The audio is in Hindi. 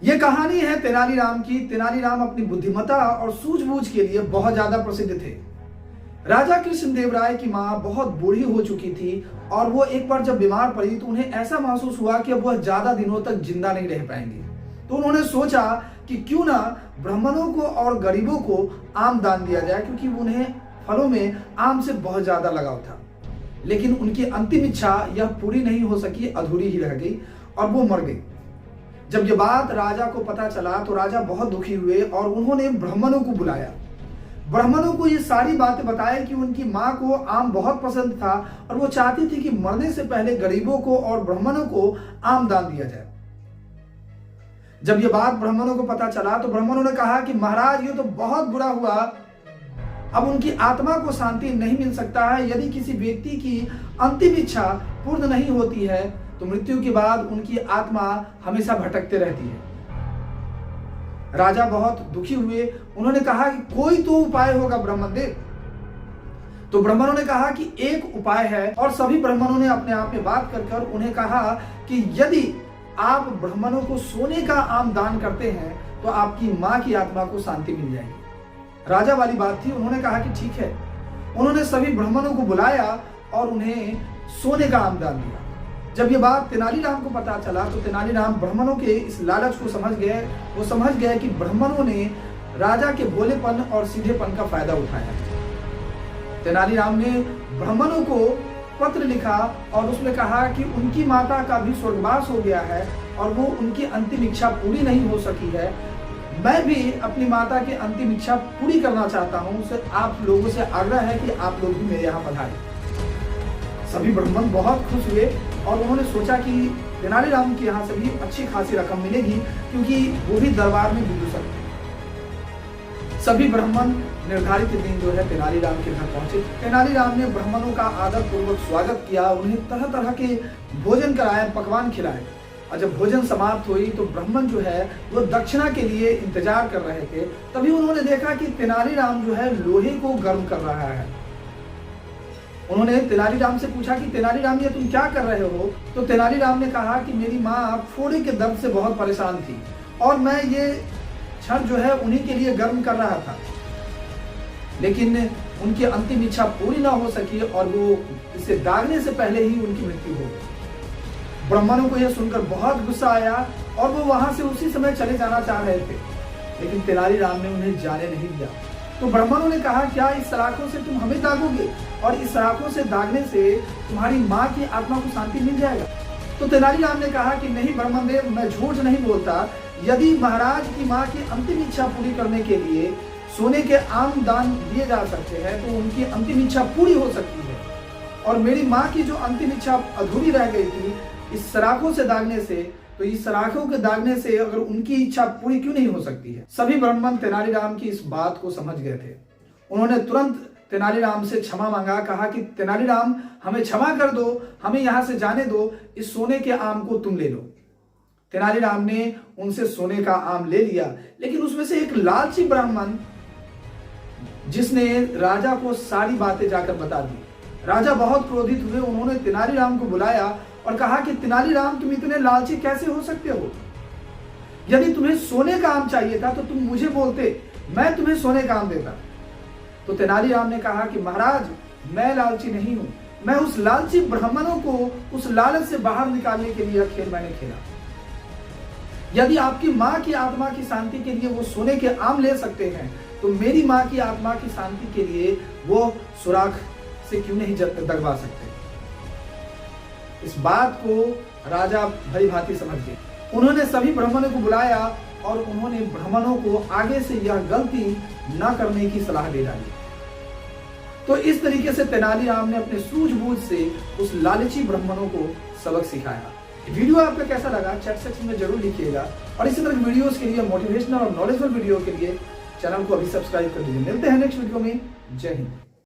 ये कहानी है तेनालीराम की। तेनालीराम अपनी बुद्धिमत्ता और सूझबूझ के लिए बहुत ज्यादा प्रसिद्ध थे। राजा कृष्णदेवराय की मां बहुत बूढ़ी हो चुकी थी और वो एक बार जब बीमार पड़ी तो उन्हें ऐसा महसूस हुआ कि अब वह ज्यादा दिनों तक जिंदा नहीं रह पाएंगे। तो उन्होंने सोचा कि क्यों ना ब्राह्मणों को और गरीबों को आम दान दिया जाए, क्योंकि उन्हें फलों में आम से बहुत ज्यादा लगाव था। लेकिन उनकी अंतिम इच्छा यह पूरी नहीं हो सकी, अधूरी ही रह गई और वो मर गई। जब ये बात राजा को पता चला तो राजा बहुत दुखी हुए और उन्होंने ब्राह्मणों को बुलाया। ब्राह्मणों को ये सारी बातें बताई कि उनकी मां को आम बहुत पसंद था और वो चाहती थी कि मरने से पहले गरीबों को और ब्राह्मणों को आम दान दिया जाए। जब ये बात ब्राह्मणों को पता चला तो ब्राह्मणों ने कहा कि महाराज, ये तो बहुत बुरा हुआ। अब उनकी आत्मा को शांति नहीं मिल सकता है। यदि किसी व्यक्ति की अंतिम इच्छा पूर्ण नहीं होती है तो मृत्यु के बाद उनकी आत्मा हमेशा भटकते रहती है। राजा बहुत दुखी हुए। उन्होंने कहा कि कोई तो उपाय होगा ब्राह्मणदेव। तो ब्राह्मणों ने कहा कि एक उपाय है और सभी ब्राह्मणों ने अपने आप में बात कर उन्हें कहा कि यदि आप ब्राह्मणों को सोने का आम दान करते हैं तो आपकी मां की आत्मा को शांति मिल जाएगी। राजा वाली बात थी। उन्होंने कहा कि ठीक है। उन्होंने सभी ब्राह्मणों को बुलाया और उन्हें सोने का आम दान दिया। जब ये बात तेनालीराम को पता चला तो तेनालीराम ब्राह्मणों के इस लालच को समझ गए। वो समझ गए कि ब्राह्मणों ने राजा के भोलेपन और सीधेपन का फायदा उठाया। तेनालीराम ने ब्राह्मणों को पत्र लिखा और उसमें कहा कि उनकी माता का भी स्वर्गवास हो गया है और वो उनकी अंतिम इच्छा पूरी नहीं हो सकी है। मैं भी अपनी माता की अंतिम इच्छा पूरी करना चाहता हूँ। उसे आप लोगों से आग्रह है कि आप लोग भी मेरे यहाँ पधारें। सभी ब्राह्मण बहुत खुश हुए और उन्होंने सोचा कि तेनालीराम के यहाँ से भी अच्छी खासी रकम मिलेगी, क्योंकि वो भी दरबार में विदूषक थे। सभी ब्राह्मण निर्धारित दिन जो है तेनालीराम के घर पहुंचे। तेनालीराम ने ब्राह्मणों का आदर पूर्वक स्वागत किया, उन्हें तरह तरह के भोजन कराए, पकवान खिलाए। और जब भोजन समाप्त हुई तो ब्राह्मण जो है वो दक्षिणा के लिए इंतजार कर रहे थे। तभी उन्होंने देखा कि तेनालीराम जो है लोहे को गर्म कर रहा है। उन्होंने तेनालीराम से पूछा कि तेनालीराम, ये तुम क्या कर रहे हो? तो तेनालीराम ने कहा कि मेरी माँ फोड़े के दर्द से बहुत परेशान थी और मैं ये छड़ जो है उन्हीं के लिए गर्म कर रहा था, लेकिन उनकी अंतिम इच्छा पूरी ना हो सकी और वो इसे दागने से पहले ही उनकी मृत्यु हो गई। ब्राह्मणों को यह सुनकर बहुत गुस्सा आया और वो वहां से उसी समय चले जाना चाह रहे थे, लेकिन तेनालीराम ने उन्हें जाने नहीं दिया। तो ब्राह्मणों ने कहा, क्या इस सलाखों से तुम हमें दागोगे और इस सलाखों से दागने से तुम्हारी माँ की आत्मा को शांति मिल जाएगा? तो तेनालीराम ने कहा कि नहीं ब्राह्मणदेव, मैं झूठ नहीं बोलता। यदि महाराज की माँ की अंतिम इच्छा पूरी करने के लिए सोने के आम दान दिए जा सकते हैं तो उनकी अंतिम इच्छा पूरी हो सकती है। और मेरी माँ की जो अंतिम इच्छा अधूरी रह गई थी इस सलाखों से दागने से, तो इस सलाखों के दागने से अगर उनकी इच्छा पूरी क्यों नहीं हो सकती है? सभी ब्राह्मण तेनालीराम की इस बात को समझ गए थे। उन्होंने तुरंत तेनालीराम से क्षमा मांगा, कहा कि तेनालीराम, हमें क्षमा कर दो, हमें यहां से जाने दो, इस सोने के आम को तुम ले लो। तेनालीराम ने उनसे सोने का आम ले लिया, लेकिन उसमें से एक लालची ब्राह्मण जिसने राजा को सारी बातें जाकर बता दी। राजा बहुत क्रोधित हुए। उन्होंने तेनालीराम को बुलाया और कहा कि तेनालीराम, तुम इतने लालची कैसे हो सकते हो? यदि तुम्हें सोने का आम चाहिए था तो तुम मुझे बोलते, मैं तुम्हें सोने का आम देता। तो तेनालीराम ने कहा कि महाराज, मैं लालची नहीं हूं। मैं उस लालची ब्राह्मणों को उस लालच से बाहर निकालने के लिए खेल मैंने खेला। यदि आपकी मां की आत्मा की शांति के लिए वो सोने के आम ले सकते हैं तो मेरी मां की आत्मा की शांति के लिए वो सुराख से क्यों नहीं दगवा सकते? इस बात को राजा भली भांति समझ गए। उन्होंने सभी ब्राह्मणों को बुलाया और उन्होंने ब्राह्मणों को आगे से यह गलती न करने की सलाह दे डाली। तो इस तरीके से तेनालीराम ने अपने सूझबूझ से उस लालची ब्राह्मणों को सबक सिखाया। वीडियो आपका कैसा लगा चैट सेक्शन में जरूर लिखिएगा और इसी तरह वीडियोस के लिए, मोटिवेशनल और नॉलेजफुल वीडियो के लिए चैनल को अभी सब्सक्राइब कर लीजिए। मिलते हैं नेक्स्ट वीडियो में। जय हिंद।